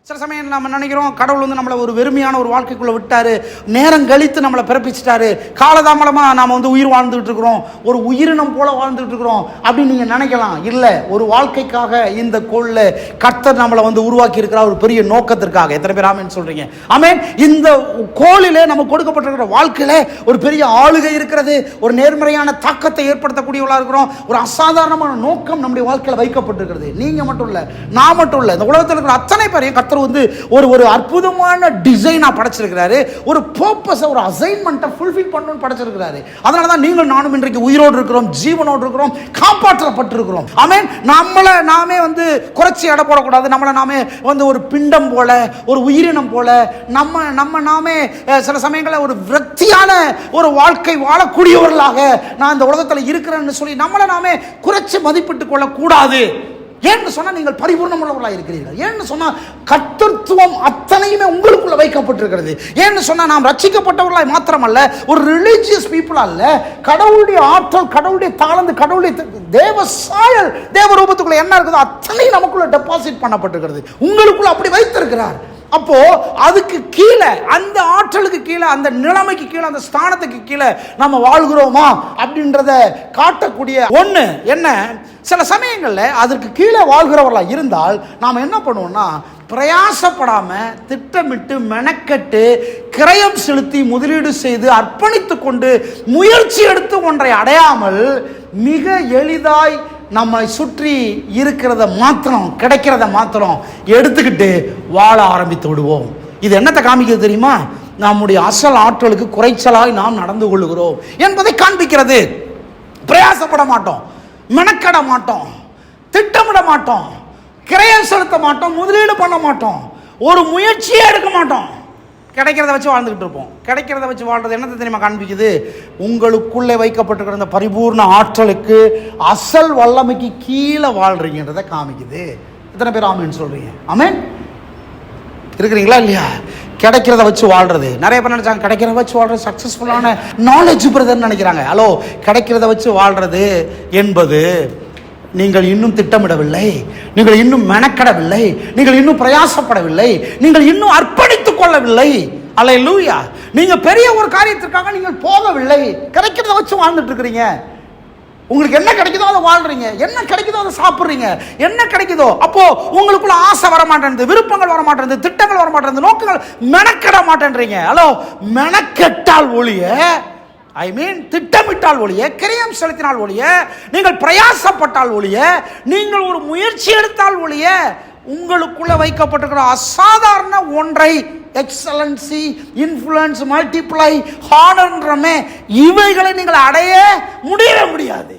சில சமயம் நம்ம நினைக்கிறோம் கடவுள் வந்து நம்மளை ஒரு வெறுமையான ஒரு வாழ்க்கைக்குள்ளே விட்டார், நேரம் கழித்து நம்மளை பிறப்பிச்சிட்டாரு, காலதாமலமாக நாம் வந்து உயிர் வாழ்ந்துகிட்டு இருக்கிறோம், ஒரு உயிரினம் போல வாழ்ந்துகிட்டு இருக்கிறோம் அப்படின்னு நீங்கள் நினைக்கலாம். இல்லை, ஒரு வாழ்க்கைக்காக இந்த கோளில் கர்த்தர் நம்மளை வந்து உருவாக்கி இருக்கிற ஒரு பெரிய நோக்கத்திற்காக. எத்தனை பேர் ஆமேன்னு சொல்கிறீங்க? ஆமேன். இந்த கோளிலே நம்ம கொடுக்கப்பட்டிருக்கிற வாழ்க்கையில் ஒரு பெரிய ஆளுகை இருக்கிறது, ஒரு நேர்மறையான தாக்கத்தை ஏற்படுத்தக்கூடியவளாக இருக்கிறோம், ஒரு அசாதாரணமான நோக்கம் நம்முடைய வாழ்க்கையில் வைக்கப்பட்டிருக்கிறது. நீங்கள் மட்டும் இல்லை, நான் மட்டும் இல்லை, இந்த உலகத்தில் இருக்கிற அத்தனை பேரையும் கர்த்தர் வந்து ஒரு அற்புதமான டிசைனா படைச்சிருக்கிறாரு, ஒரு பர்பஸ், ஒரு அசைன்மெண்ட்டை ஃபுல்ஃபில் பண்ணணும்னு படைச்சிருக்கிறாரு. அதனால தான் நீங்கள் நானும் இன்றைக்கு உயிரோடு இருக்கிறோம், ஜீவனோடு இருக்கிறோம், காப்பாற்றப்பட்டிருக்கிறோம். ஆமென். நம்மளை நாமே வந்து குறைச்சி எடை போடக்கூடாது, நம்மளை நாமே வந்து ஒரு பிண்டம் போல, ஒரு உயிரினம் போல நம்ம நாமே சில சமயங்களில் ஒரு விரக்தியான ஒரு வாழ்க்கை வாழக்கூடியவர்களாக நான் இந்த உலகத்தில் இருக்கிறேன்னு சொல்லி நம்மளை நாமே குறைச்சி மதிப்பிட்டுக் கொள்ளக்கூடாது. ஏன்னு சொன்னா நீங்கள் பரிபூர்ணம் உள்ளவர்களாக இருக்கிறீர்கள். ஏன்னு சொன்னா கர்த்தத்துவம் அத்தனையுமே உங்களுக்குள்ள வைக்கப்பட்டிருக்கிறது. ஏன்னு சொன்னா நாம் ரட்சிக்கப்பட்டவர்களாய் மாத்திரமல்ல, ஒரு ரிலீஜியஸ் பீப்புள் அல்ல, கடவுளுடைய ஆற்றல், கடவுளுடைய தாளந்து, கடவுளுடைய தேவ சாயல், தேவ ரூபத்துக்குள்ள என்ன இருக்குதோ அத்தனை நமக்குள்ள டெபாசிட் பண்ணப்பட்டிருக்கிறது. உங்களுக்குள்ள அப்படி வைத்திருக்கிறார். அப்போ அதுக்கு கீழே, அந்த ஆற்றலுக்கு கீழே, அந்த நிலைமைக்கு கீழே, அந்த ஸ்தானத்துக்கு கீழே நம்ம வாழ்கிறோமா அப்படின்றத காட்டக்கூடிய ஒன்று என்ன, சில சமயங்களில் அதற்கு கீழே வாழ்கிறவர்களாக இருந்தால் நாம் என்ன பண்ணுவோம்னா, பிரயாசப்படாம திட்டமிட்டு மெனக்கட்டு கிரயம் செலுத்தி முதலீடு செய்து அர்ப்பணித்து கொண்டு முயற்சி எடுத்து ஒன்றை அடையாமல் மிக எளிதாய் நம்மை சுற்றி இருக்கிறத மாத்திரம், கிடைக்கிறத மாத்திரம் எடுத்துக்கிட்டு வாழ ஆரம்பித்து விடுவோம். இது என்னத்தை காமிக்கிறது தெரியுமா? நம்முடைய அசல் ஆற்றலுக்கு குறைச்சலாய் நாம் நடந்து கொள்ளுகிறோம் என்பதை காண்பிக்கிறது. பிரயாசப்பட மாட்டோம், மெனக்கட மாட்டோம், திட்டமிட மாட்டோம், கிரயம் செலுத்த மாட்டோம், முதலீடு பண்ண மாட்டோம், ஒரு முயற்சியே எடுக்க மாட்டோம், கிடைக்கிறத வச்சு வாழ்ந்துகிட்டு இருப்போம். கிடைக்கிறத வச்சு வாழ்றது என்னத்தை தெரியுமா காண்பிக்குது? உங்களுக்குள்ளே வைக்கப்பட்டிருக்கிற அந்த பரிபூர்ண ஆற்றலுக்கு, அசல் வல்லமைக்கு கீழே வாழ்றீங்கன்றதை காமிக்குது. எத்தனை பேர் ஆமேன்னு சொல்றீங்க? ஆமேன் இருக்கிறீங்களா இல்லையா? கிடைக்கிறத வச்சு வாழ்றது. நிறைய பேர் நினைச்சாங்க கிடைக்கிறத வச்சு வாழ்றது சக்சஸ்ஃபுல்லான நாலேஜ் பிரதர்ன்னு நினைக்கிறாங்க. ஹலோ, கிடைக்கிறத வச்சு வாழ்றது என்பது நீங்கள் இன்னும் திட்டமிடவில்லை, நீங்கள் இன்னும் மெனக்கடவில்லை, நீங்கள் இன்னும் பிரயாசப்படவில்லை, நீங்கள் இன்னும் அர்ப்பணித்துக் கொள்ளவில்லை. அல்லேலூயா. நீங்க பெரிய ஒரு காரியத்திற்காக நீங்கள் போகவில்லை, கிடைக்கிறத வச்சு வாழ்ந்துட்டு இருக்கிறீங்க. உங்களுக்கு என்ன கிடைக்குதோ அதை வாழ்றீங்க, என்ன கிடைக்குதோ அதை சாப்பிட்றீங்க, என்ன கிடைக்குதோ. அப்போ உங்களுக்குள்ள ஆசை வர மாட்டேன், விருப்பங்கள் வர மாட்டேன், திட்டங்கள் வர மாட்டேன், நோக்கங்கள், மெனக்கட மாட்டேன்றீங்க. ஹலோ, மெனக்கெட்டால் ஒழிய, திட்டமிட்டால் ஒழிய, கிரயம் செலுத்தினால் ஒழிய, நீங்கள் பிரயாசப்பட்டால் ஒழிய, நீங்கள் ஒரு முயற்சி எடுத்தால் ஒழிய, உங்களுக்குள்ள வைக்கப்பட்டிருக்கிற அசாதாரண ஒன்றை, எக்ஸலன்சி, இன்ஃப்ளூயன்ஸ், மல்டிப்ளை, ஹானர்ன்றமே, இவைகளை நீங்கள் அடைய முடியவே முடியாது.